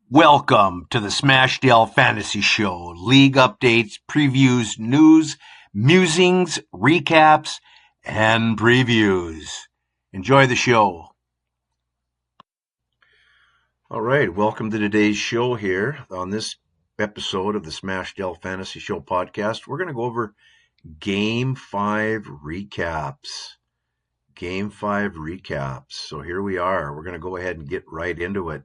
Welcome to the Smashdale Fantasy Show. League updates, previews, news, musings, recaps, and previews. Enjoy the show. All right, welcome to today's show here. On this episode of the Smashdale Fantasy Show podcast, we're going to go over Game 5 recaps. Game 5 recaps. So here we are. We're going to go ahead and get right into it.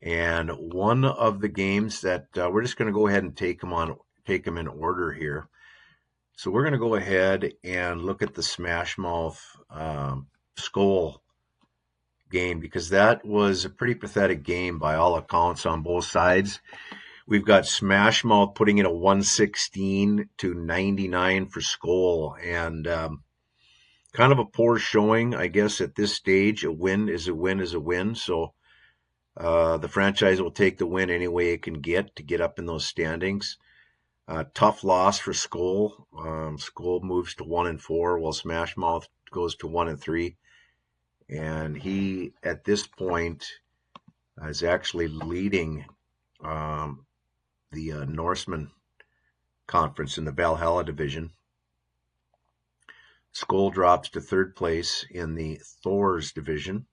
And one of the games that we're just going to go ahead and take them in order here. So we're going to go ahead and look at the Smash Mouth Skol game, because that was a pretty pathetic game by all accounts on both sides. We've got Smash Mouth putting in a 116 to 99 for Skol, and kind of a poor showing, I guess, at this stage. A win is a win is a win. So the franchise will take the win any way it can get to get up in those standings. Tough loss for Skol. Skol moves to 1-4, while Smash Mouth goes to 1-3. And he, at this point, is actually leading the Norseman Conference in the Valhalla division. Skol drops to third place in the Thors division.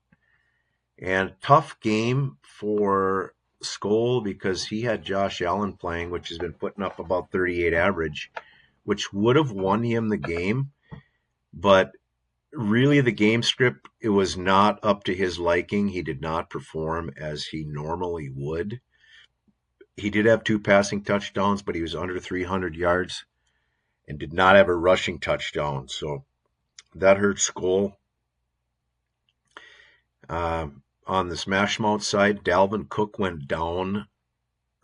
And tough game for Skol because he had Josh Allen playing, which has been putting up about 38 average, which would have won him the game. But really the game script, it was not up to his liking. He did not perform as he normally would. He did have 2 passing touchdowns, but he was under 300 yards and did not have a rushing touchdown. So that hurt Skol. On the Smash Mouth side, Dalvin Cook went down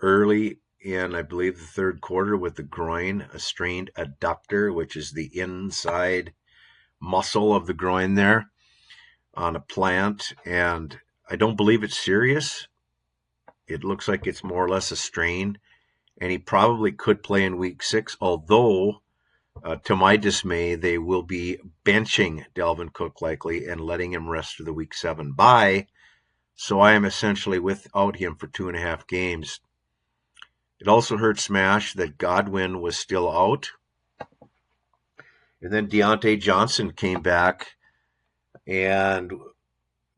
early in, I believe, the third quarter with the groin, a strained adductor, which is the inside muscle of the groin there, on a plant. And I don't believe it's serious. It looks like it's more or less a strain. And he probably could play in week 6, although, to my dismay, they will be benching Dalvin Cook likely and letting him rest for the week 7 bye. So I am essentially without him for 2.5 games. It also hurt Smash that Godwin was still out. And then Deontay Johnson came back and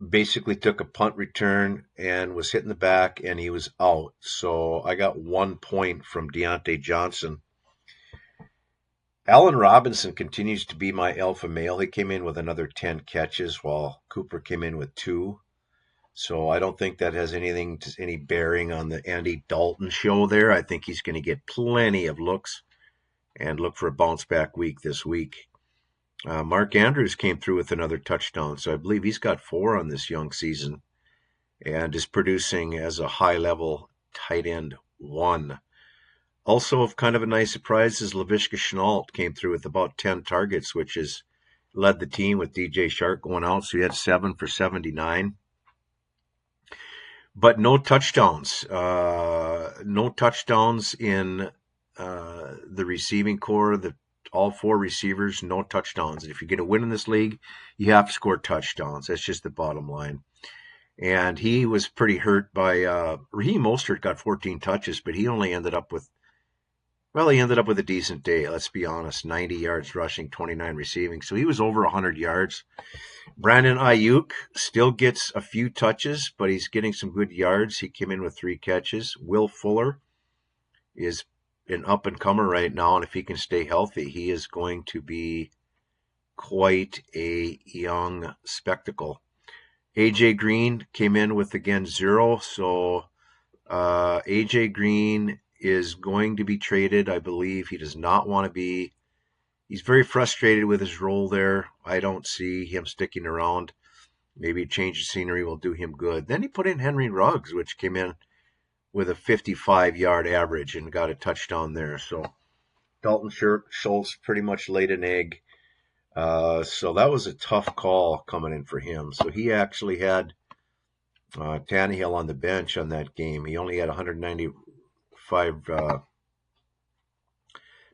basically took a punt return and was hit in the back, and he was out. So I got 1 point from Deontay Johnson. Allen Robinson continues to be my alpha male. He came in with another 10 catches while Cooper came in with 2. So I don't think that has any bearing on the Andy Dalton show there. I think he's going to get plenty of looks and look for a bounce back week this week. Mark Andrews came through with another touchdown, so I believe he's got 4 on this young season and is producing as a high-level tight end 1. Also, of kind of a nice surprise is Lavish Nalt came through with about 10 targets, which has led the team with DJ Shark going out, so he had 7 for 79. But no touchdowns. No touchdowns in the receiving core. All 4 receivers, no touchdowns. And if you're going to win in this league, you have to score touchdowns. That's just the bottom line. And he was pretty hurt by Raheem Mostert got 14 touches, but he only ended up with a decent day. Let's be honest, 90 yards rushing, 29 receiving. So he was over 100 yards. Brandon Ayuk still gets a few touches, but he's getting some good yards. He came in with 3 catches. Will Fuller is an up-and-comer right now, and if he can stay healthy, he is going to be quite a young spectacle. A.J. Green came in with, again, 0, so A.J. Green is going to be traded, I believe. He does not want to be. He's very frustrated with his role there. I don't see him sticking around. Maybe a change of scenery will do him good. Then he put in Henry Ruggs, which came in with a 55-yard average and got a touchdown there. So Dalton Schultz pretty much laid an egg. So that was a tough call coming in for him. So he actually had Tannehill on the bench on that game. He only had 195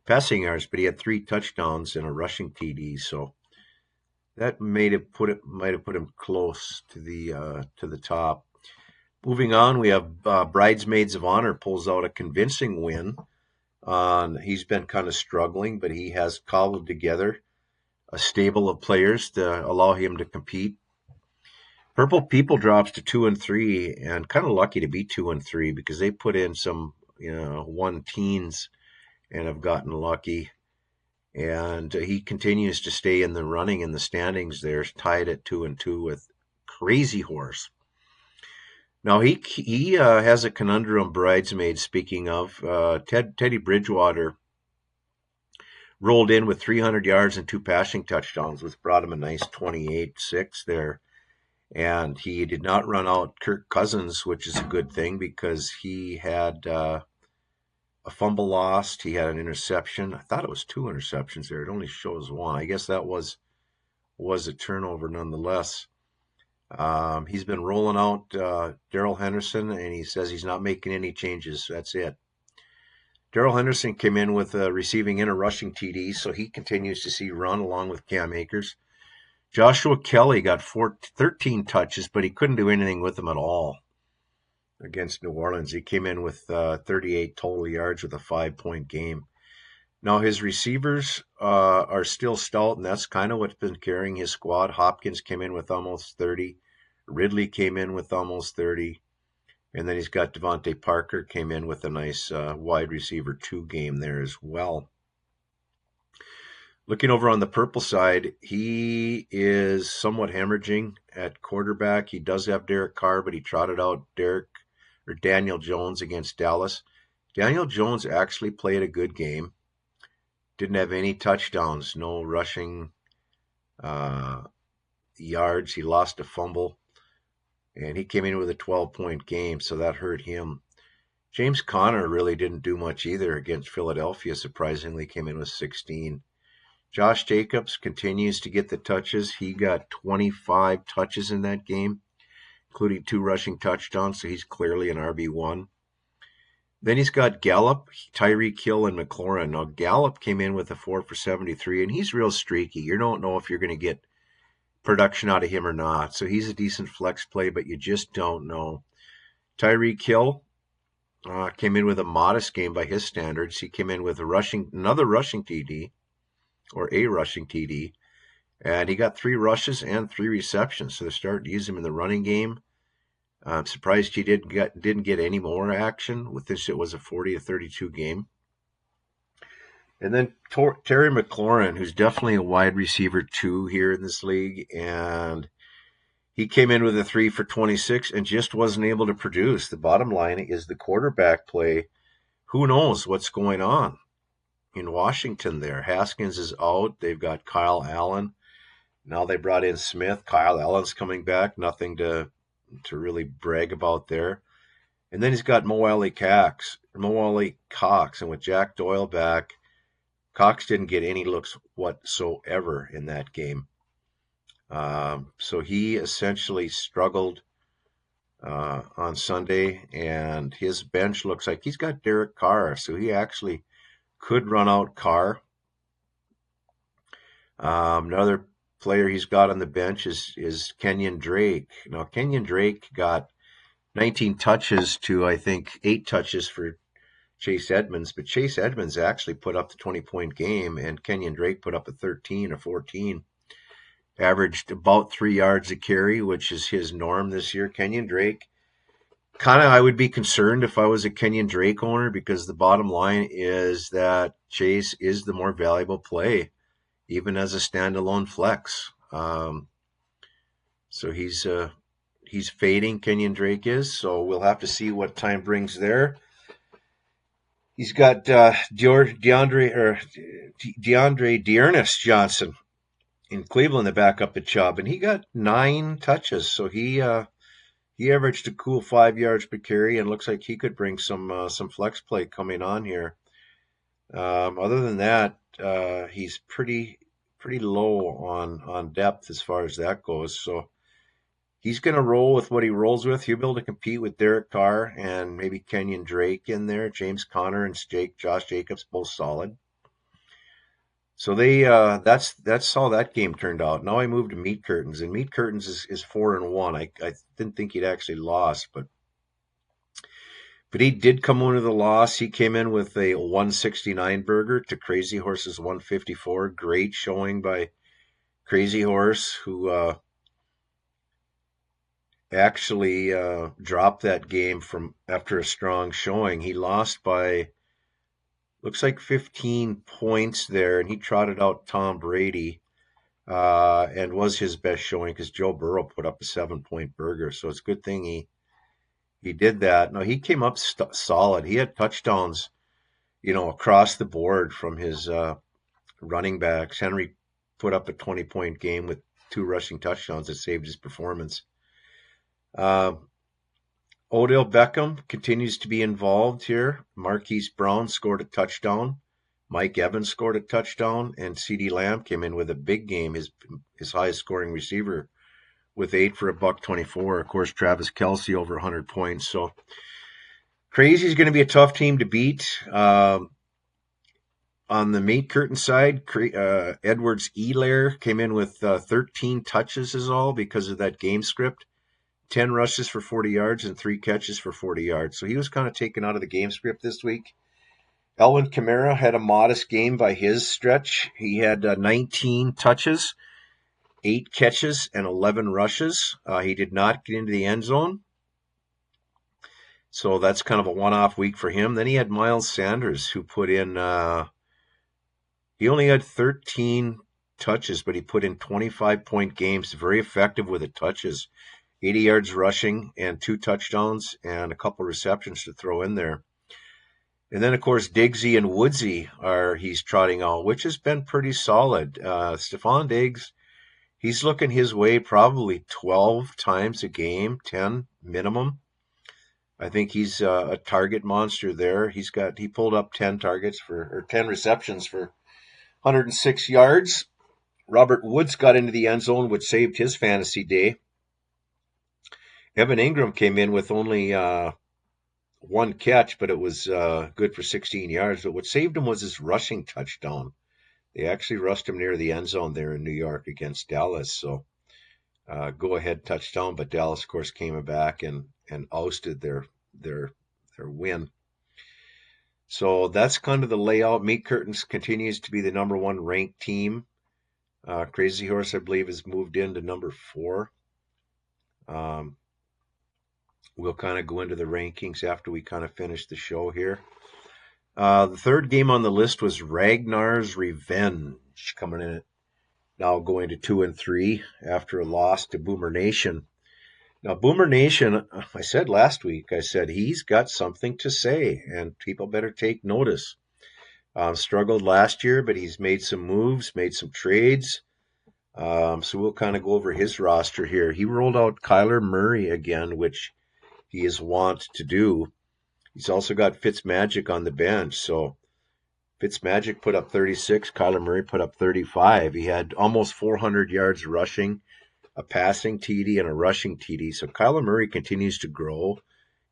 passing yards, but he had 3 touchdowns and a rushing TD. So that might have put him close to the top. Moving on, we have Bridesmaids of Honor pulls out a convincing win. He's been kind of struggling, but he has cobbled together a stable of players to allow him to compete. Purple People drops to 2-3, and kind of lucky to be 2-3 because they put in some, one teens and have gotten lucky. And he continues to stay in the running in the standings there, tied at 2-2 with Crazy Horse. Now he has a conundrum, Bridesmaid. Speaking of, Teddy Bridgewater rolled in with 300 yards and 2 passing touchdowns, which brought him a nice 28-6 there. And he did not run out Kirk Cousins, which is a good thing because he had a fumble lost. He had an interception. I thought it was 2 interceptions there. It only shows 1. I guess that was a turnover nonetheless. He's been rolling out Daryl Henderson, and he says he's not making any changes. That's it. Daryl Henderson came in with a receiving and a rushing TD, so he continues to see run along with Cam Akers. Joshua Kelly got 13 touches, but he couldn't do anything with them at all against New Orleans. He came in with 38 total yards with a 5-point game. Now, his receivers are still stout, and that's kind of what's been carrying his squad. Hopkins came in with almost 30. Ridley came in with almost 30. And then he's got Devontae Parker came in with a nice wide receiver 2 game there as well. Looking over on the purple side, he is somewhat hemorrhaging at quarterback. He does have Derek Carr, but he trotted out Daniel Jones against Dallas. Daniel Jones actually played a good game. Didn't have any touchdowns, no rushing yards. He lost a fumble, and he came in with a 12-point game, so that hurt him. James Conner really didn't do much either against Philadelphia, surprisingly, came in with 16. Josh Jacobs continues to get the touches. He got 25 touches in that game, including 2 rushing touchdowns, so he's clearly an RB1. Then he's got Gallop, Tyree Kill, and Mclaurin. Now, Gallop came in with a 4 for 73, and he's real streaky. You don't know if you're going to get production out of him or not. So he's a decent flex play, but you just don't know. Tyree Kill came in with a modest game by his standards. He came in with another rushing TD, and he got 3 rushes and 3 receptions. So they're starting to use him in the running game. I'm surprised he didn't get any more action. With this, it was a 40-32 game. And then Terry McLaurin, who's definitely a wide receiver 2 here in this league, and he came in with a 3 for 26 and just wasn't able to produce. The bottom line is the quarterback play. Who knows what's going on in Washington there? Haskins is out. They've got Kyle Allen. Now they brought in Smith. Kyle Allen's coming back. Nothing to really brag about there. And then he's got Mo Alley Cox. And with Jack Doyle back, Cox didn't get any looks whatsoever in that game. So he essentially struggled on Sunday, and his bench looks like he's got Derek Carr, so he actually could run out Carr. Another player he's got on the bench is Kenyon Drake. Now, Kenyon Drake got 19 touches to, I think, 8 touches for Chase Edmonds, but Chase Edmonds actually put up the 20-point game, and Kenyon Drake put up a 13 or 14. Averaged about 3 yards a carry, which is his norm this year. Kenyon Drake, I would be concerned if I was a Kenyon Drake owner, because the bottom line is that Chase is the more valuable play, even as a standalone flex. So he's fading, Kenyon Drake is, so we'll have to see what time brings there. He's got DeAndre Dearness Johnson in Cleveland to back up the Chubb, and he got 9 touches, so he averaged a cool 5 yards per carry, and looks like he could bring some flex play coming on here. Other than that, he's pretty low on depth as far as that goes, so he's going to roll with what he rolls with. He'll be able to compete with Derek Carr and maybe Kenyon Drake in there. James Conner and Josh Jacobs both solid. So that's how that game turned out. Now I moved to Meat Curtains, and Meat Curtains is 4-1. I didn't think he'd actually lost, but But he did come in with a loss. He came in with a 169 burger to Crazy Horse's 154. Great showing by Crazy Horse, who actually dropped that game from after a strong showing. He lost by, looks like 15 points there, and he trotted out Tom Brady and was his best showing because Joe Burrow put up a 7-point burger. So it's a good thing he did that. No, he came up solid. He had touchdowns, across the board from his running backs. Henry put up a 20-point game with 2 rushing touchdowns that saved his performance. Odell Beckham continues to be involved here. Marquise Brown scored a touchdown. Mike Evans scored a touchdown, and CeeDee Lamb came in with a big game, his highest scoring receiver, with 8 for $124. Of course, Travis Kelce over 100 points. So Crazy is going to be a tough team to beat. On the meat curtain side, Edwards-Helaire came in with 13 touches is all because of that game script. 10 rushes for 40 yards and 3 catches for 40 yards. So he was kind of taken out of the game script this week. Elwyn Camara had a modest game by his stretch. He had 19 touches, 8 catches, and 11 rushes. He did not get into the end zone. So that's kind of a one-off week for him. Then he had Miles Sanders, who put in, he only had 13 touches, but he put in 25-point games. Very effective with the touches. 80 yards rushing and 2 touchdowns and a couple receptions to throw in there. And then, of course, Diggsy and Woodsy he's trotting out, which has been pretty solid. Stephon Diggs, he's looking his way probably 12 times a game, 10 minimum. I think he's a target monster there. He pulled up 10 receptions for 106 yards. Robert Woods got into the end zone, which saved his fantasy day. Evan Ingram came in with only 1 catch, but it was good for 16 yards. But what saved him was his rushing touchdown. They actually rushed him near the end zone there in New York against Dallas. So go-ahead touchdown, but Dallas, of course, came back and ousted their win. So that's kind of the layout. Meat Curtains continues to be the number 1 ranked team. Crazy Horse, I believe, has moved into number 4. We'll kind of go into the rankings after we kind of finish the show here. The third game on the list was Ragnar's Revenge, coming in now going to 2-3 after a loss to Boomer Nation. Now, Boomer Nation, I said last week, he's got something to say, and people better take notice. Struggled last year, but he's made some moves, made some trades. So we'll kind of go over his roster here. He rolled out Kyler Murray again, which he is wont to do. He's also got Fitzmagic on the bench. So Fitzmagic put up 36. Kyler Murray put up 35. He had almost 400 yards rushing, a passing TD, and a rushing TD. So Kyler Murray continues to grow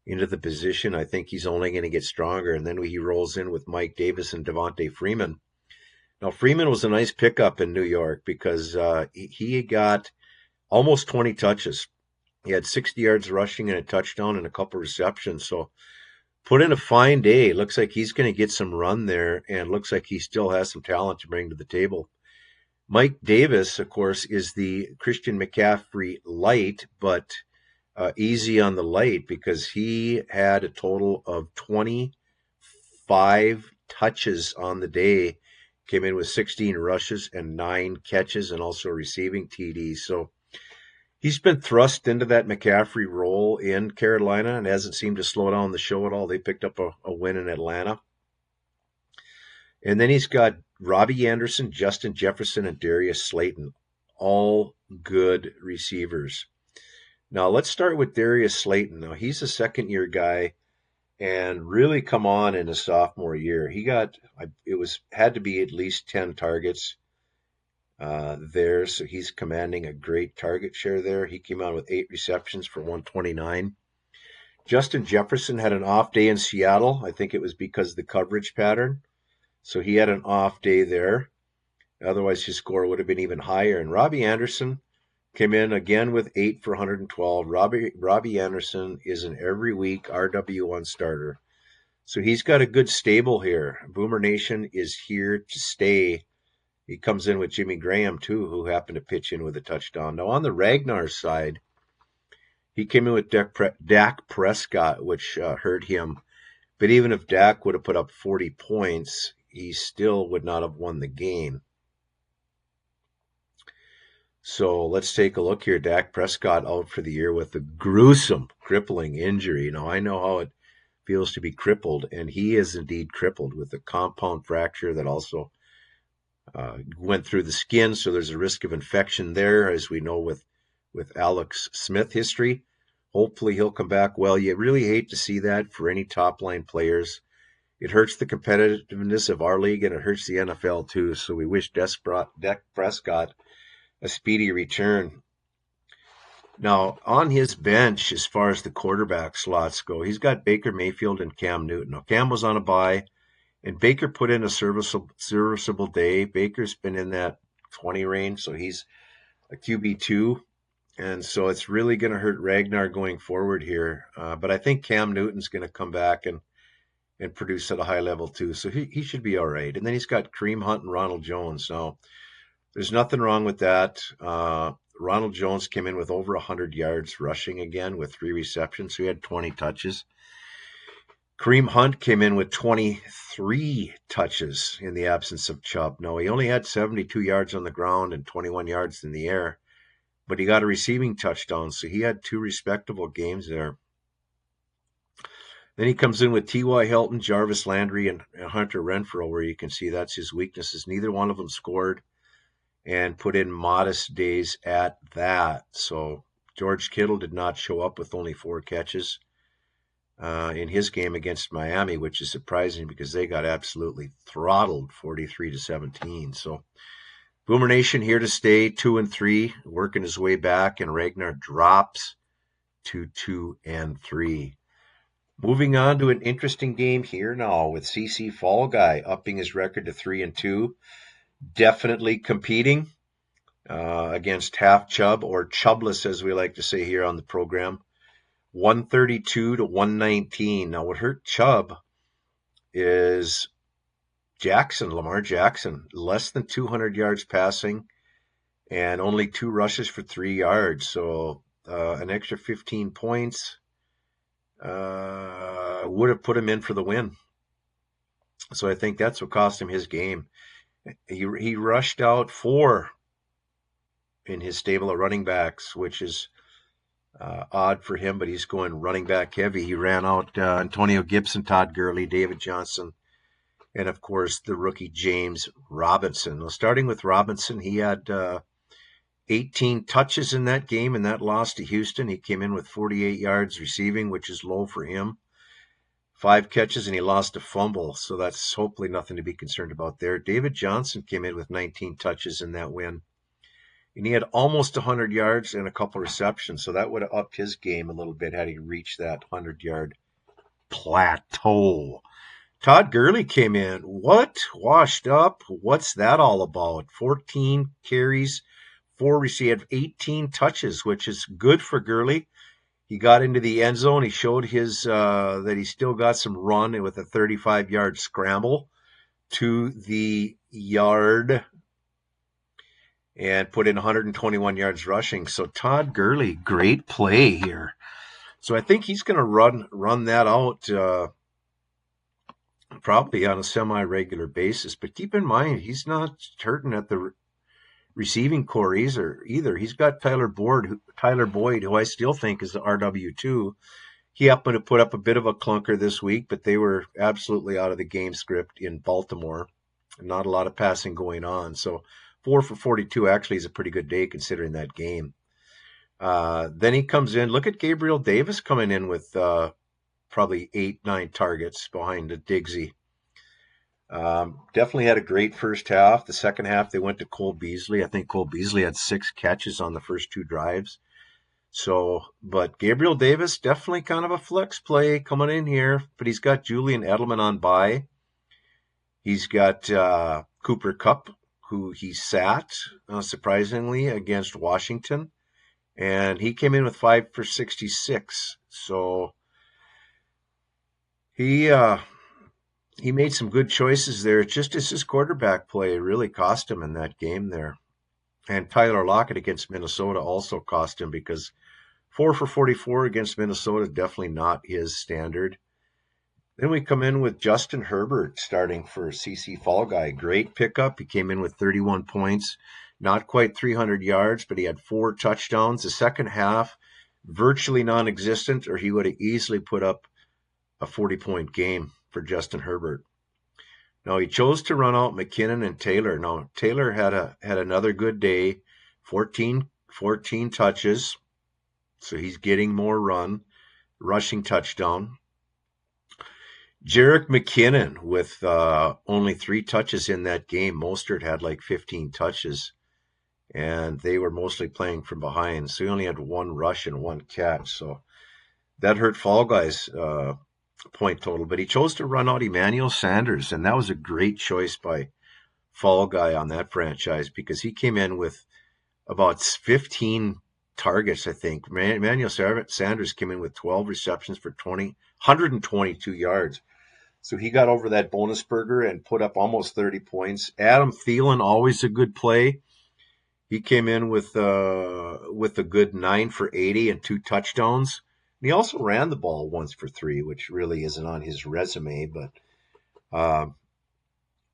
into the position. I think he's only going to get stronger. And then he rolls in with Mike Davis and Devontae Freeman. Now, Freeman was a nice pickup in New York because he got almost 20 touches. He had 60 yards rushing and a touchdown and a couple receptions. So put in a fine day. Looks like he's going to get some run there, and looks like he still has some talent to bring to the table. Mike Davis, of course, is the Christian McCaffrey light, but easy on the light because he had a total of 25 touches on the day. Came in with 16 rushes and 9 catches and also receiving TDs. So he's been thrust into that McCaffrey role in Carolina and hasn't seemed to slow down the show at all. They picked up a win in Atlanta. And then he's got Robbie Anderson, Justin Jefferson, and Darius Slayton, all good receivers. Now, let's start with Darius Slayton. Now, he's a second-year guy and really come on in his sophomore year. He had to be at least 10 targets there, so he's commanding a great target share there. He came out with 8 receptions for 129. Justin Jefferson had an off day in Seattle. I think it was because of the coverage pattern. So he had an off day there. Otherwise, his score would have been even higher. And Robbie Anderson Came in again with 8 for 112. Robbie Anderson is an every week RW1 starter. So he's got a good stable here. Boomer Nation is here to stay. He comes in with Jimmy Graham, too, who happened to pitch in with a touchdown. Now, on the Ragnar side, he came in with Dak Prescott, which hurt him. But even if Dak would have put up 40 points, he still would not have won the game. So let's take a look here. Dak Prescott out for the year with a gruesome, crippling injury. Now, I know how it feels to be crippled, and he is indeed crippled with a compound fracture that also went through the skin, so there's a risk of infection there, as we know with Alex Smith history. Hopefully he'll come back well. You really hate to see that for any top-line players. It hurts the competitiveness of our league, and it hurts the NFL too, so we wish Dak Prescott a speedy return. Now, on his bench, as far as the quarterback slots go, he's got Baker Mayfield and Cam Newton. Now, Cam was on a bye, and Baker put in a serviceable day. Baker's been in that 20 range, so he's a QB2. And so it's really going to hurt Ragnar going forward here. But I think Cam Newton's going to come back and produce at a high level too. So he should be all right. And then he's got Kareem Hunt and Ronald Jones. Now, there's nothing wrong with that. Ronald Jones came in with over 100 yards rushing again with 3 receptions. So he had 20 touches. Kareem Hunt came in with 23 touches in the absence of Chubb. No, he only had 72 yards on the ground and 21 yards in the air, but he got a receiving touchdown, so he had 2 respectable games there. Then he comes in with T.Y. Hilton, Jarvis Landry, and Hunter Renfro, where you can see that's his weaknesses. Neither one of them scored and put in modest days at that. So George Kittle did not show up with only 4 catches in his game against Miami, which is surprising because they got absolutely throttled 43-17. So Boomer Nation here to stay, 2-3, working his way back, and Ragnar drops to 2-3. Moving on to an interesting game here now with CC Fall Guy upping his record to 3-2. Definitely competing against Half Chubb, or Chubbless as we like to say here on the program. 132-119. Now what hurt Chubb is Lamar Jackson, less than 200 yards passing and only 2 rushes for 3 yards. So an extra 15 points would have put him in for the win. So I think that's what cost him his game. He rushed out 4 in his stable of running backs, which is odd for him, but he's going running back heavy. He ran out Antonio Gibson, Todd Gurley, David Johnson, and of course the rookie James Robinson. Now, starting with Robinson, he had 18 touches in that game, and that loss to Houston. He came in with 48 yards receiving, which is low for him. 5 catches, and he lost a fumble, so that's hopefully nothing to be concerned about there. David Johnson came in with 19 touches in that win, and he had almost 100 yards and a couple receptions, so that would have upped his game a little bit had he reached that 100-yard plateau. Todd Gurley came in. Washed up? What's that all about? 14 carries, 4 received. He had 18 touches, which is good for Gurley. He got into the end zone. He showed his that he still got some run with a 35-yard scramble to the yard and put in 121 yards rushing. So Todd Gurley, great play here. So I think he's going to run that out probably on a semi-regular basis. But keep in mind, he's not hurting at the receiving core either. He's got Tyler Boyd, who I still think is the RW2. He happened to put up a bit of a clunker this week, but they were absolutely out of the game script in Baltimore. Not a lot of passing going on. So 4 for 42 actually is a pretty good day considering that game. Then he comes in. Look at Gabriel Davis coming in with probably 8-9 targets behind the Diggsy. Definitely had a great first half. The second half, they went to Cole Beasley. I think Cole Beasley had 6 catches on the first 2 drives. But Gabriel Davis, definitely kind of a flex play coming in here. But he's got Julian Edelman on bye. He's got Cooper Kupp, who he sat, surprisingly, against Washington. and he came in with 5 for 66. So he made some good choices there. Just as his quarterback play really cost him in that game there. And Tyler Lockett against Minnesota also cost him because 4 for 44 against Minnesota, definitely not his standard. Then we come in with Justin Herbert starting for CC Fall Guy. Great pickup. He came in with 31 points, not quite 300 yards, but he had 4 touchdowns. The second half, virtually non-existent, or he would have easily put up a 40-point game for Justin Herbert. Now, he chose to run out McKinnon and Taylor. Now, Taylor had another good day, 14 touches, so he's getting more rushing touchdown. Jerick McKinnon with only 3 touches in that game. Mostert had like 15 touches, and they were mostly playing from behind, so he only had 1 rush and 1 catch. So that hurt Fall Guy's point total, but he chose to run out Emmanuel Sanders, and that was a great choice by Fall Guy on that franchise because he came in with about 15 targets, I think. Emmanuel Sanders came in with 12 receptions for 122 yards. So he got over that bonus burger and put up almost 30 points. Adam Thielen, always a good play. He came in with a good 9 for 80 and 2 touchdowns. And he also ran the ball once for 3, which really isn't on his resume. But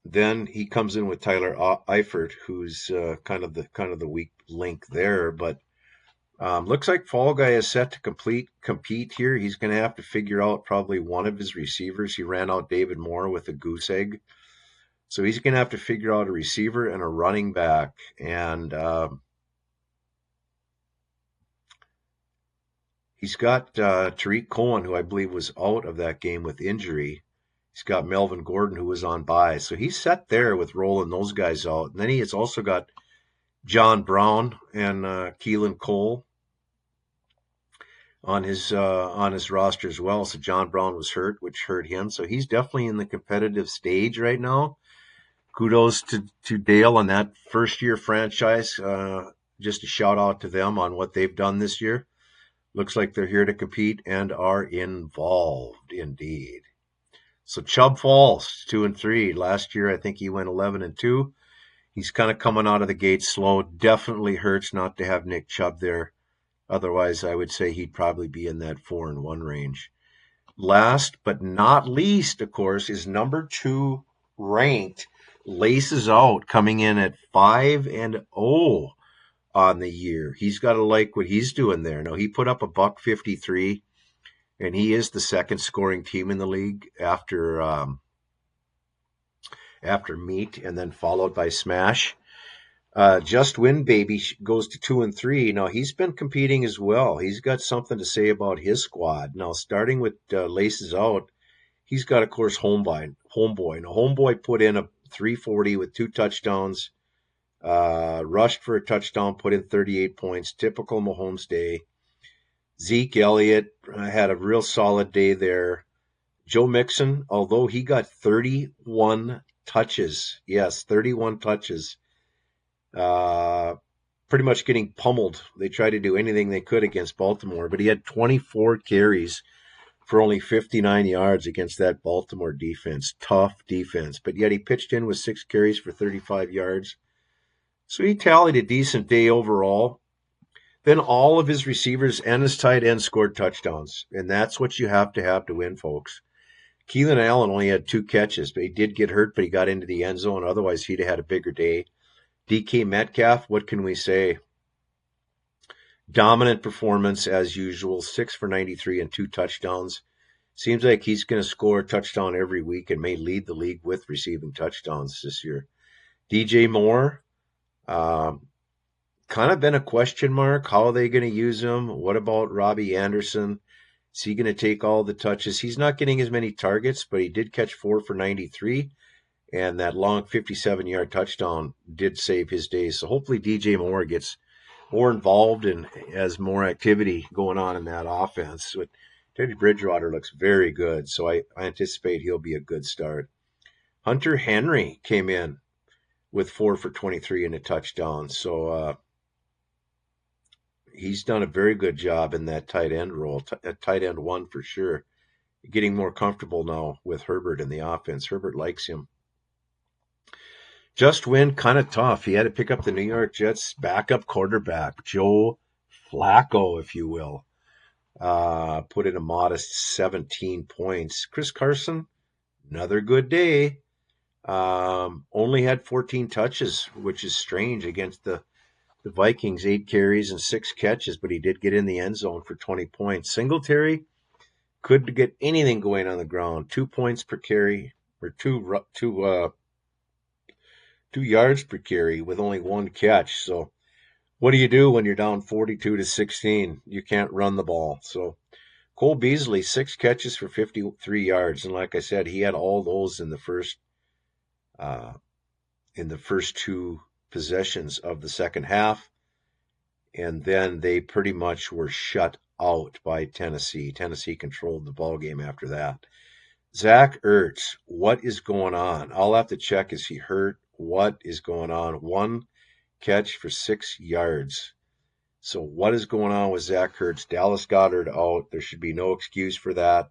then he comes in with Tyler Eifert, who's kind of the weak link there. But looks like Fall Guy is set to compete here. He's going to have to figure out probably one of his receivers. He ran out David Moore with a goose egg. So he's going to have to figure out a receiver and a running back. And he's got Tariq Cohen, who I believe was out of that game with injury. He's got Melvin Gordon, who was on bye. So he's set there with rolling those guys out. And then he has also got John Brown and Keelan Cole on his roster as well. So John Brown was hurt, which hurt him. So he's definitely in the competitive stage right now. Kudos to Dale on that first-year franchise. Just a shout-out to them on what they've done this year. Looks like they're here to compete and are involved, indeed. So Chubb falls 2-3. Last year, I think he went 11-2. He's kind of coming out of the gate slow. Definitely hurts not to have Nick Chubb there. Otherwise, I would say he'd probably be in that 4-1 range. Last but not least, of course, is number 2 ranked Laces Out, coming in at 5-0 on the year. He's got to like what he's doing there. Now, he put up $153, and he is the second scoring team in the league after Meat, and then followed by Smash. Just Win Baby goes to 2-3. Now, he's been competing as well. He's got something to say about his squad. Now, starting with Laces Out, he's got, of course, Homeboy. Now, Homeboy put in a 340 with 2 touchdowns, rushed for a touchdown, put in 38 points. Typical Mahomes day. Zeke Elliott had a real solid day there. Joe Mixon, although he got 31 touches. Yes, 31 touches. Pretty much getting pummeled. They tried to do anything they could against Baltimore, but he had 24 carries for only 59 yards against that Baltimore defense. Tough defense. But yet he pitched in with 6 carries for 35 yards. So he tallied a decent day overall. Then all of his receivers and his tight ends scored touchdowns. And that's what you have to win, folks. Keelan Allen only had 2 catches, but he did get hurt, but he got into the end zone. Otherwise, he'd have had a bigger day. DK Metcalf, what can we say? Dominant performance as usual, 6 for 93 and 2 touchdowns. Seems like he's going to score a touchdown every week and may lead the league with receiving touchdowns this year. DJ Moore, kind of been a question mark. How are they going to use him? What about Robbie Anderson? Is he going to take all the touches? He's not getting as many targets, but he did catch 4 for 93. And that long 57-yard touchdown did save his day. So hopefully DJ Moore gets more involved and has more activity going on in that offense. But Teddy Bridgewater looks very good, so I anticipate he'll be a good start. Hunter Henry came in with 4 for 23 and a touchdown. So he's done a very good job in that tight end role, at tight end one for sure. Getting more comfortable now with Herbert in the offense. Herbert likes him. Just win, kind of tough. He had to pick up the New York Jets backup quarterback, Joe Flacco, if you will. Put in a modest 17 points. Chris Carson, another good day. Only had 14 touches, which is strange against the Vikings, 8 carries and 6 catches, but he did get in the end zone for 20 points. Singletary couldn't get anything going on the ground. 2 points per carry, or 2 yards per carry with only 1 catch. So what do you do when you're down 42-16? You can't run the ball. So Cole Beasley, 6 catches for 53 yards. And like I said, he had all those in the first 2 possessions of the second half. And then they pretty much were shut out by Tennessee. Tennessee controlled the ball game after that. Zach Ertz, what is going on? I'll have to check. Is he hurt? What is going on? 1 catch for 6 yards. So what is going on with Zach Ertz? Dallas Goedert out. There should be no excuse for that.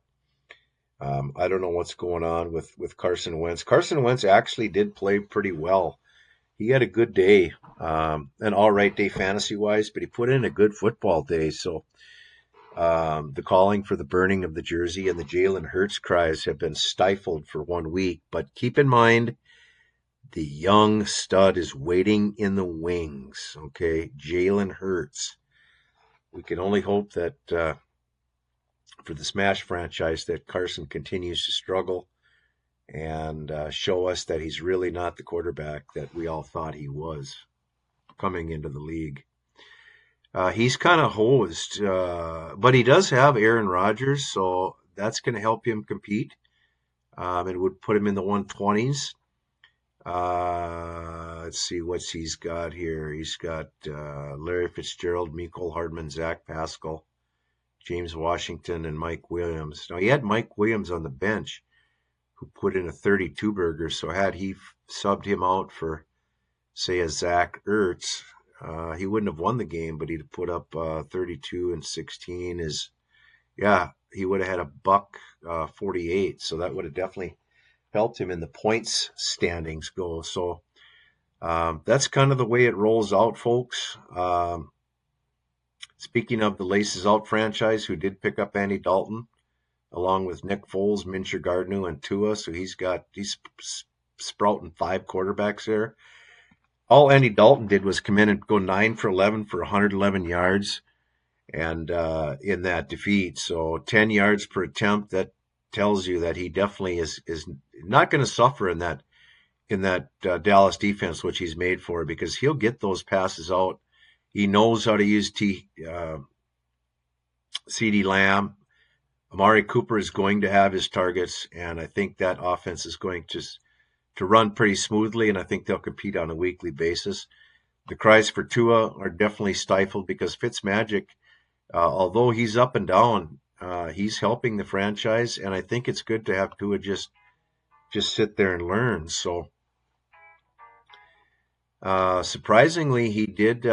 I don't know what's going on with Carson Wentz. Carson Wentz actually did play pretty well. He had a good day, an all right day fantasy-wise, but he put in a good football day. So the calling for the burning of the jersey and the Jalen Hurts cries have been stifled for 1 week. But keep in mind, the young stud is waiting in the wings, okay? Jalen Hurts. We can only hope that for the Smash franchise that Carson continues to struggle and show us that he's really not the quarterback that we all thought he was coming into the league. He's kind of hosed, but he does have Aaron Rodgers, so that's going to help him compete. It would put him in the 120s. Let's see what's he's got here. He's got Larry Fitzgerald, Mecole Hardman, Zach Pascal, James Washington, and Mike Williams. Now, he had Mike Williams on the bench, who put in a 32-burger. So had he subbed him out for, say, a Zach Ertz, he wouldn't have won the game, but he'd have put up 32 and 16. He would have had a $148. So that would have definitely helped him in the points standings go. So that's kind of the way it rolls out, folks. Speaking of the Laces Out franchise, who did pick up Andy Dalton, along with Nick Foles, Minshew, Gardner, and Tua. So he's sprouting 5 quarterbacks there. All Andy Dalton did was come in and go 9 for 11 for 111 yards, and in that defeat. So 10 yards per attempt. That tells you that he definitely is not going to suffer in that Dallas defense, which he's made for, because he'll get those passes out. He knows how to use CeeDee Lamb. Amari Cooper is going to have his targets, and I think that offense is going to run pretty smoothly, and I think they'll compete on a weekly basis. The cries for Tua are definitely stifled because Fitzmagic, although he's up and down, he's helping the franchise, and I think it's good to have Tua just sit there and learn. So surprisingly, he did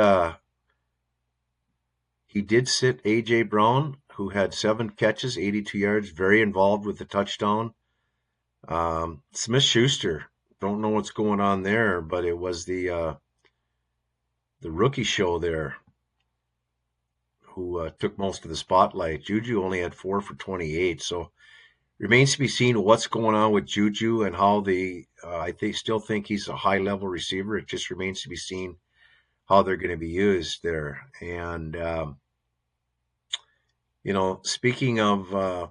sit A.J. Brown, who had 7 catches, 82 yards, very involved with the touchdown. Smith-Schuster, don't know what's going on there, but it was the rookie show there who took most of the spotlight. Juju only had 4 for 28, so remains to be seen what's going on with Juju and how still think he's a high-level receiver. It just remains to be seen how they're going to be used there. And speaking of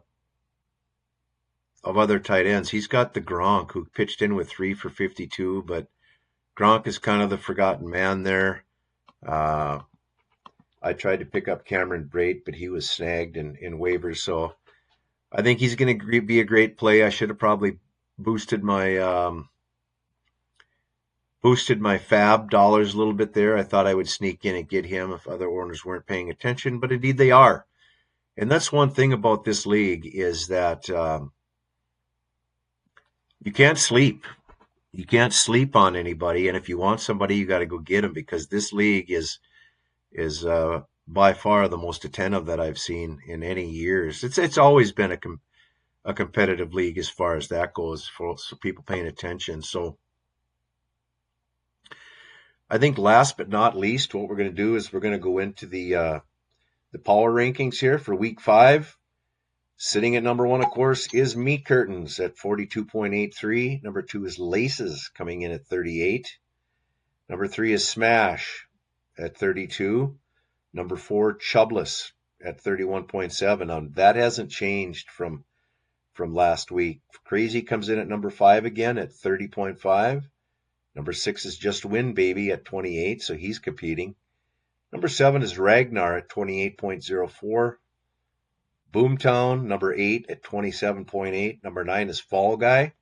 other tight ends, he's got the Gronk, who pitched in with 3 for 52, but Gronk is kind of the forgotten man there. I tried to pick up Cameron Brate, but he was snagged in waivers, so I think he's going to be a great play. I should have probably boosted my fab dollars a little bit there. I thought I would sneak in and get him if other owners weren't paying attention, but indeed they are. And that's one thing about this league is that you can't sleep. You can't sleep on anybody, and if you want somebody, you got to go get them, because this league is by far the most attentive that I've seen in any years. It's always been a competitive league as far as that goes, for so people paying attention. So I think last but not least, what we're going to do is we're going to go into the power rankings here for week 5. Sitting at number 1, of course, is Meat Curtains at 42.83. Number 2 is Laces coming in at 38. Number 3 is Smash at 32. Number 4, Chubless at 31.7. That hasn't changed from last week. Crazy comes in at number 5 again at 30.5. Number 6 is Just Win Baby at 28, so he's competing. Number 7 is Ragnar at 28.04. Boomtown, number 8 at 27.8. Number 9 is Fall Guy,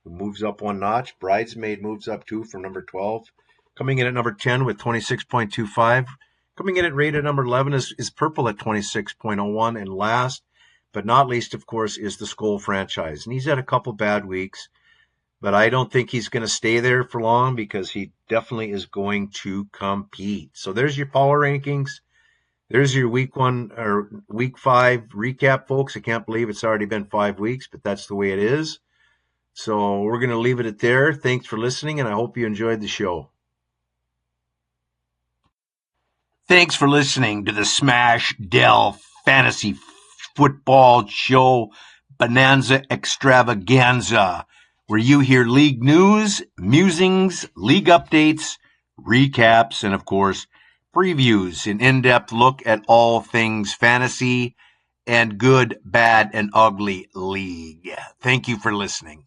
who moves up one notch. Bridesmaid moves up 2 from number 12. Coming in at number 10 with 26.25. Coming in at rated number 11 is Purple at 26.01. And last but not least, of course, is the Skull franchise. And he's had a couple bad weeks, but I don't think he's going to stay there for long because he definitely is going to compete. So there's your power rankings. There's your week 5 recap, folks. I can't believe it's already been 5 weeks, but that's the way it is. So we're going to leave it at there. Thanks for listening, and I hope you enjoyed the show. Thanks for listening to the Smash Dell Fantasy Football Show Bonanza Extravaganza, where you hear league news, musings, league updates, recaps, and of course, previews, an in-depth look at all things fantasy and good, bad, and ugly league. Thank you for listening.